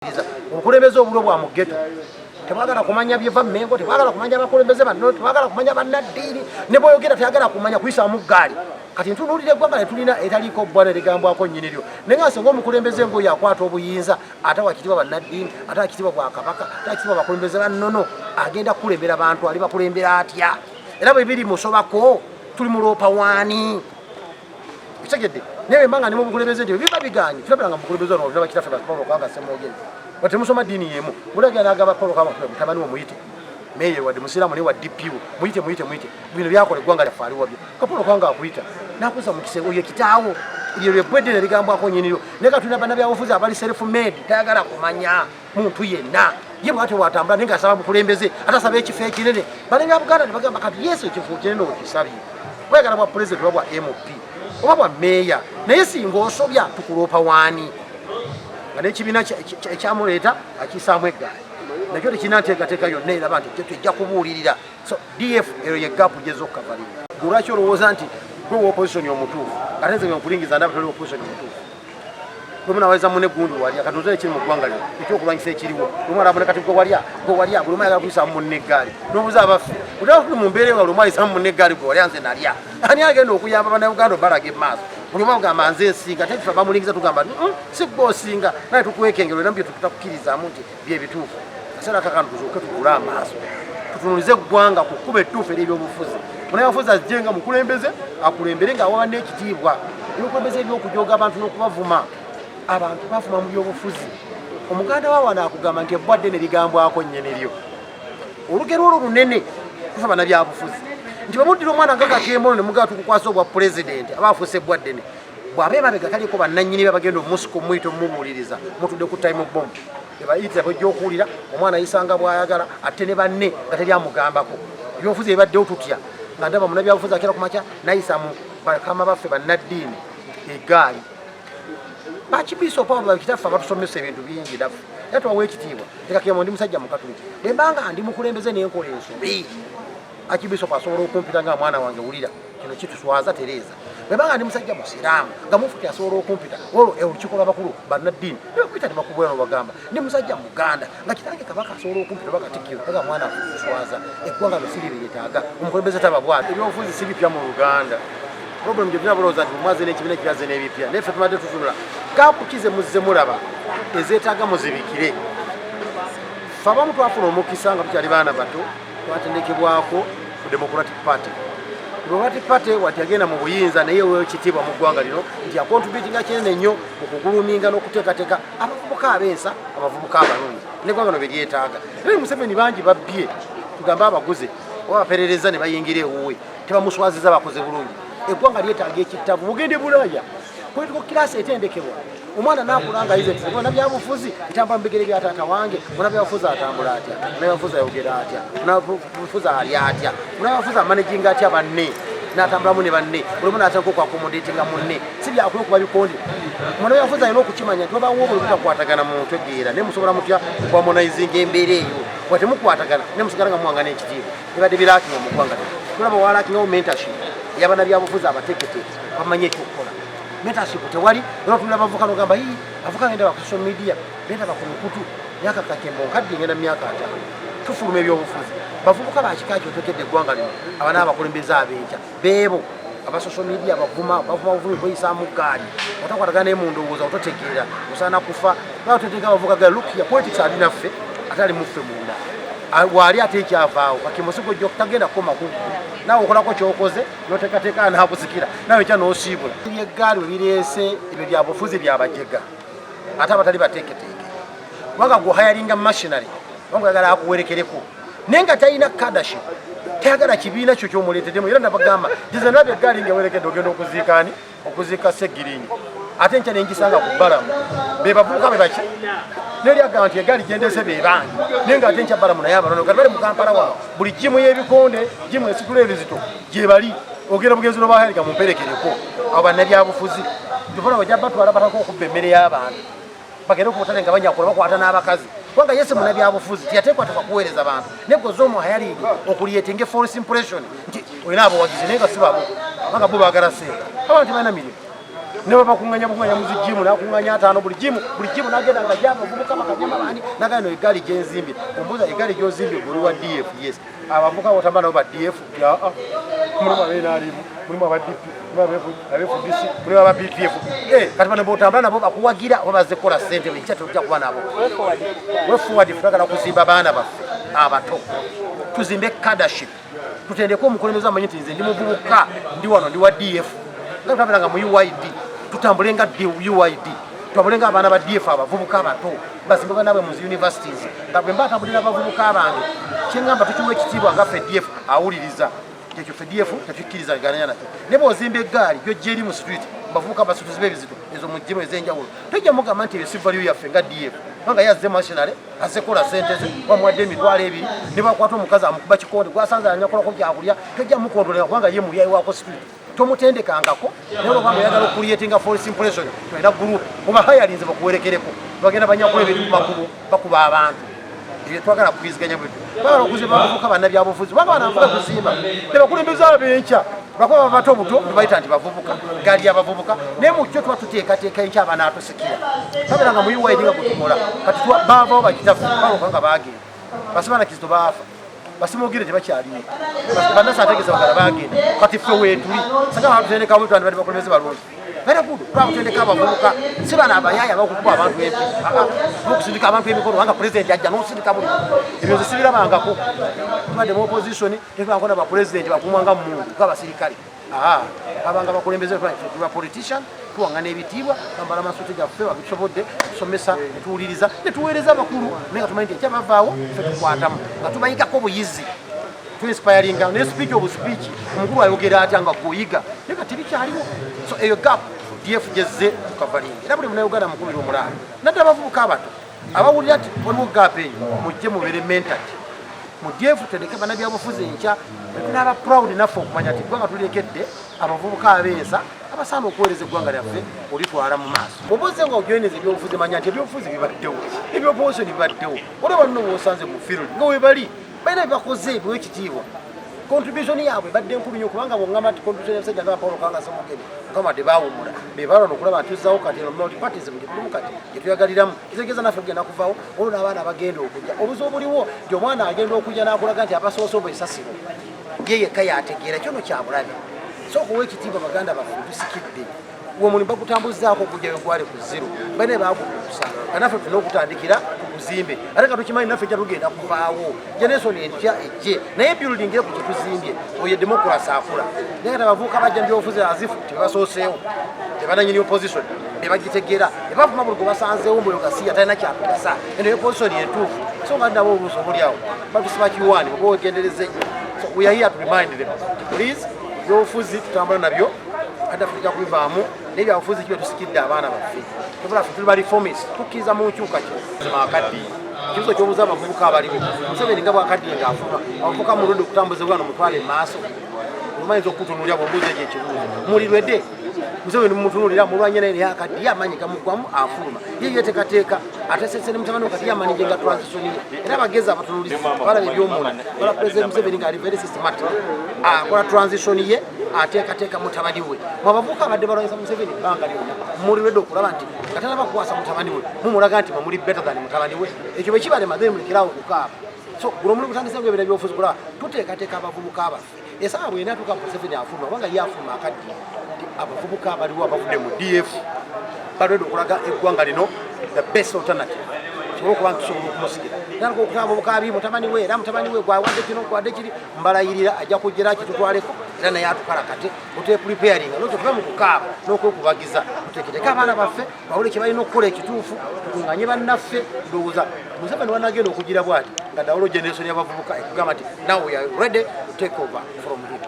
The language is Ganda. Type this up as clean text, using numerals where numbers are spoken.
Obukulembeze obulo bwa mugeto tebagala kumanya byeva Mengo, tebagala kumanya abakulembeze banno, tebagala kumanya bannaddiini, ne bw'oyogera teyagala kumanya kuyisa mu ggaali. Kati ntunuulira eggwanga ne tulina eritaliko bbwana ligambwako nnyiniryo. Naye nga singa omukulembeze ng'oyo akwata obuyinza atawa kitiibwa bannaddiini, atawa kitiibwa Bwakabaka, atawa kitiibwa abakulembeze bannono, agenda kukulembera bantu ali bakulembera atya? Era bwe biri musobako tuli muloopa waani. Kitegedde naye mbanga ne mu bukulembeze nti biba biganye tulabanga mu bukulembeze ono olaba kitaffe Paul Kagame Ssemwogere bati musoma ddiini yemu mulaga n'agaba Paul Kagame mutabani wo muyite meye wadde musiraamu ne wa DPO muyite bino byakola eggwanga lyaffe ali wabyo ka Paul Kagame akuyita n'akuza mu kisenge oyo kitaawo eryo ly'ebbwedde ne ligambwako nnyiniryo naye ka tulina bannabyabufuzi abali self made tayagala kumanya muntu yenna ye bwate bw'atambula naye ng'asaba mukulembeze atasaba ekifo ekinene bannabyaBuganda ne bagamba kati yesu ekifo kinene okisabye bwayagala bwa pulezidenti oba bwa MP oba bwa meeya naye singa osobya tukuloopa waani nga n'ekibiina ekyamuleeta akisaamu eggaali nakyo tekirina nteekateeka yonna eraba nti tujja kubuulirira so DF eyo ye gaapu gyezokkavalira lwaki olowooza nti gwe wa opposition omutuufu ate nze nkulingiza ndaba toli opposition omutuufu lwemunaweza mune gundi walya kati ozola ekiri mu ggwanga lino ekyokulwanyisa ekiriwo lumala abone kati gwe walya buli omu ayagala kuyisaamu munne eggaali n'obuuza abaffe otaba tuli mu mbeera eyo nga buli omu ayisaamu munne eggaali gwe walya nze nalya ani agenda okuyamba bannayuganda obalaga emaaso buli omu agamba nze nsinga ate ffe bamulingiza tugamba si gwe osinga naye tukwekengero era mu bye tutakukkirizamu nti bye bituufu kaseera kakano tuzuuke tugule amaaso tutunulize eggwanga ku kkuba ettuufu ery'ebyobufuzi munabyabufuzi ajjenga mukulembeze akulembere ng'awawa n'ekitiibwa ebyokulembeze ebyokujooga abantu n'okubavuma abantu bafuma mu byobufuzi omuganda wa wano akugamba nti ebbwadde ne ligambwako nnyiniryo olugero olwo lunene tufa bannabyabufuzi nti bamuddira omwana nga kakemono ne mugaba tukukwasa obwa pulezidenti aba afuuse ebbwaddene bw'aba emabega taliko bannannyini be bagenda omusiko muyita omumubuuliriza mutudde ku time bomb ebayitira bwejja okuwulira omwana ayisanga bw'ayagala ate ne banne nga teryamugambako ebyobufuzi ebibaddewo tutya nga ndaba munabyabufuzi akera ku makya nayisa mu bakama baffe bannaddiini eggaali bakibiso Paul bakitaffe abatusomesa ebintu bingi daffe era tubawa ekitiibwa tekakemo ndi musajja mukatuliki embanga ndi mukulembeze n'enkola ensobi akibiso asobola okumpita nga mwana wange wulira kino kituswaza Tereza bwembanga ndi musajja musiraamu nga mufuti asobola okumpita olwo olukiiko lw'abakulu bannaddiini nebakwita ne bakubwera bagamba ndi musajja muganda nga kitange kabaka asobola okumpita bakatikkiro nga mwana akuswaza eggwanga besiri beryetaaga omukulembeze taba bwati ebyobufuzi si bipya mu Luganda problem gye tulina bulowooza nti mumwaze n'ekibiina ekiraze n'ebipya naye ffe tumadde tutunula kaapu kize muzze mulaba ezeetaaga muzibikire ffe abamu twafuna omukisa nga tukyali baana bato twatendekebwako ku Democratic Party Democratic Party wati agenda mu buyinza naye wekitiibwa mu ggwanga lino nti akontributinga kinene nnyo mu kuguluminga n'okuteekateeka abavubuka abensa abavubuka abalungi n'eggwanga no beryetaaga naye Museveni bangi babbye tugambe abaguze oba baperereza ne bayingira ewuwe tebamuswaziza bakoze bulungi eggwanga lyetaaga ekittavu mugende Bulaaya political class etendekebwa omwana nakulanga ize nti bannabyabufuzi etambula mu bigere bya taata wange munnabyabufuzi atambula atya munnabyabufuzi ayogera atya munnabyabufuzi ali atya munnabyabufuzi amanaginga atya banne n'atambulamu ne banne buli omu n'atandika okwakomodatinga munne si byakwiye okuba bikonde munnabyabufuzi alina okukimanya nti babawo buli butakwatagana mu ntegeera naye musobola mutya okwamonayizinga embeera eyo bwe temukwatagana ne musigala nga muwanga n'ekitiibwa ebadde biraakinga mu ggwanga tulaba walakingawo mentorship ey'abaana byabufuzi abateketeke bamanye ekyokukola mentorship tewali era tulina abavubuka n'ogamba abavubuka ngenda ba social media beetaba ku mikutu myaka kakembo nkadde ngenda mu myaka 5 tufuluma ebyobufuzi bavubuka bakika kyotekedde eggwanga lino abaana abakulembeze abenkya beebo aba social media bavuma buvumi bweyisa mu ggaali otakwatagana naye mu ndowooza ototegeera osaana kufa nga oteteeka abavubuka gala lukiya politics ali naffe ate ali muffe munda waali ate ekyavaawo kakemusigo gyo tagenda kukoma ku naawe okolako kyokoze noteekateeka naakuzikira naawe ekya noosiibula byeggaali webireese ebyo byabufuzi byabajega ate abatali bateeketeeke kubanga gweohayalinga machinery kubanga oyagala akuwerekereko naye nga talina kadaship tayagala kibiina kyo kyomuleeteddemu era nabagamba gize nabyo eggaali ngaewerekedde ogenda okuziikaani okuziika Ssegirinyi ate nkya nengisanga ku Balamu be bavubuka be baki neryagamba nti eggaali gyendese bebangi naye nga ate nkya Balamu naye abanono kati bali mu Kampala wano buli jimu y'ebikonde jimu esitula ebizito gye bali ogenda bugenzi n'obahayalika mumperekereko abo bannabyabufuzi tufuna bajja batwala batako okubba emmere y'abantu bagende okubutale nga banyakola bakwata n'abakazi kubanga Yesu munnabyabufuzi tiyateekwa tuka kuweereza bantu naye gwe z'omuhayaligi okulyetinga false impression nti olina abawagizi naye nga si babo kubanga bo baagala sente abantu balina mirimu ne bakunganya mu zijimu na kunganya 5 buli jimu nagenda nga jaba vubuka makanyama bani nagano egali genzimbi ombuza egali gyozimbi buli wa DF yes abavuka otamba nabo ba DF ya mulima bena ali mulima ba DP abefu mulima ba BPF kati bano botamba nabo bakuwagira obaze kola sente bicha tujja kuba nabo we forward fulagala kuzimba bana baffe abato tuzimbe cadreship tutendeko omukulembeze amanyiti nze ndi muvubuka ndi wano ndi wa DF nga mu UID tutambulenga UID tutambulenga abana ba DF abavubuka abato basimbuka nabwe mu universities nga bwe mbatambulira abavubuka abange kyengamba tukiwe ekitiibwa nga FDF awuliriza ekyo FDF tetukkiriza bigananya nakyo ne bw'ozimba eggaali gy'ojja eri mu street bavubuka basutuzi b'ebizito ezo mu ggimu ez'enjawulo tojja mugamba nti esi value yaffe nga DF kubanga yazze mationale asekola sente ze bamuwadde emitwalo 2 ne bakwata omukazi amukuba kikonde gwasanze anyakolako byakulya tojja mukondolera kubanga ye mulyayi wako street tomutendekangako naye olwobanga oyagala okuliyetinga false impression twena group oba hayalinze bakuwerekereko bagenda banyakola ebiri ku makubo bakuba abantu ebyo twagala kukiziganya bwe bagala okuzimba abavubuka bannabyabufuzi kubanga bananfuka kuzimba ne bakulembeza abenkya bakuba bato buto nebayita nti bavubuka gaali abavubuka naye mu kyo tuba tuteekateeka enkya abanaatusikira kabera nga muyiwa edinga kutukola kati baavawo bakitaffe balokanga bagenda basibana kizito baafa basimugire tebakyaliyo bannasa ategeza bagala bagenda kati ffe weetuli sanga batutendeka bwe twandi bali bakulembeze balungi very good twakutendeka abavubuka si bana abayaya bakukuba abantu empi okusindika abantu emikono wanga pulezidenti ajja n'osindika buli ebyo nze sibirabangako tubadde mu opposition tetwakona bapulezidenti bakumwanga mu mundu ng'abasirikale abanga bakulembeze tuba politician tuwangana ebitiibwa twambala amasuuti gaffe wabitusobodde tusomesa netuwuliriza netuweereza abakulu naye nga tumanyi nti ekyabavaawo ffe tukwatamu nga tubayigako buyizi tuinspiringa naye speech obu speech omukulu ayogera atya nga kuyiga naye nga tebikyaliwo so eyo gap DF gyezze tukavalinga era buli munauganda mukubira omulala nadde abavubuka abato abawulira nti waliwo gap eyo mujje mubeere mentored mu DF tutendeke bannabyabufuzi enkya tunaba proud naffe okumanya nti eggwanga tulekedde abavubuka abeesa abasaana okuweereza eggwanga lyaffe olitwala mu maaso oboze nga ojoyineza ebyobufuzi manya nti ebyobufuzi bibaddewo ebyoposition bibaddewo olaba nno bwosanze mu field nga webali balina byebakoze eby'ekitiibwa contribution yaabwe badde nkulu nnyo kubanga bw'oŋŋamba nti contribution y'abasajja nga Paulo Kanga Ssemugeni mukamadde baawummula be balwana okulaba nti tuzzawo kati eno multipartyism gye tulimu kati gye tuyagaliramu kitegeeza naffe kugenda kuvaawo olwo n'abaana bagenda okujja obuzibu obuliwo nti omwana agenda okujja n'akulaga nti abasoose oba esasiro ye yekka yategeera ekyo no kyabulabe sooka ow'ekitiibwa baganda baffe tusikidde omulimu bagutambuzaako okujjayo gwali ku zero balina bagukusa nga naffe tulina okutandikira ku buzimbe ate nga tukimanyi naffe ejja tugenda kuvaawo generation entya ejje naye building ku kye tuzimbye oyo demokrasi akula naye kati abavubuka bajja mbyobufuzi azifu tebasooseewo tebananyini opposition bebagitegeera ebavuma buli gwe basanzeewo mbuyo gasiya talina kyakugasa eno opposition entuufu so nga nabo oluusi obulyawo batusiba kiwaani oba wegendereza ennyo so we are here to remind them please ebyobufuzi tutambula nabyo kati affe tujja kubivaamu naye byabufuzi kibe tusikidde abaana baffe tubula ffe tuli ba reformist tukkiriza mu nkyuka kyo akaddiye ekibuzo kyobuuza abavubuka abalimu Museveni nga bwakaddiye ng'afuma abavubuka muludde okutambuza obwana mutwale emaaso olumanyiza okutunuulira bwombuuza ekyo ekibuuzo mulirwedde Museveni mumutunuulira mulwanye naye akaddiye amaanyi gamuggwamu afuluma ye yeteekateeka atesese ne mutabani we kati yamanyi nga transition ye era abagezi abatunuulizi balaba ebyomuntu bala President Museveni ng'ali very systematic akola transition ye ateekateeka mutabani we mwabavubuka abadde balwanyisa Museveni ebbanga lyonna mulirwedde okulaba nti katalaba kukwasa mutabani we mumulaga nti muli better than mutabani we ekyo bwe kibalema then mulekerawo okukaaba so guno muli kutandisa ebyo byobufuzi kulaba tuteekateeka abavubuka abaffe esaawa bwena atuuka Museveni afuluma kubanga ye afuluma akaddiye abavubuka abaliwo abavudde mu DF balwedde okulaga eggwanga lino the best alternative sobola okuba ntusobola okumusigira nalako okutabavubuka abi mutabani we era mutabani we gwawadde kino gwadde kiri mbalayirira ajja kujjera kitutwaleko era naye atukalakate otepreparinga nokyo tuve mu kukaaba n'okwekubagiza tuteeketeka abaana baffe bawule kye balina okukola ekituufu tukunganye bannaffe ndowooza Museveni wanagenda okugira bwati nga dawulo generation y'abavubuka ekugamba nti now we are ready to take over from him.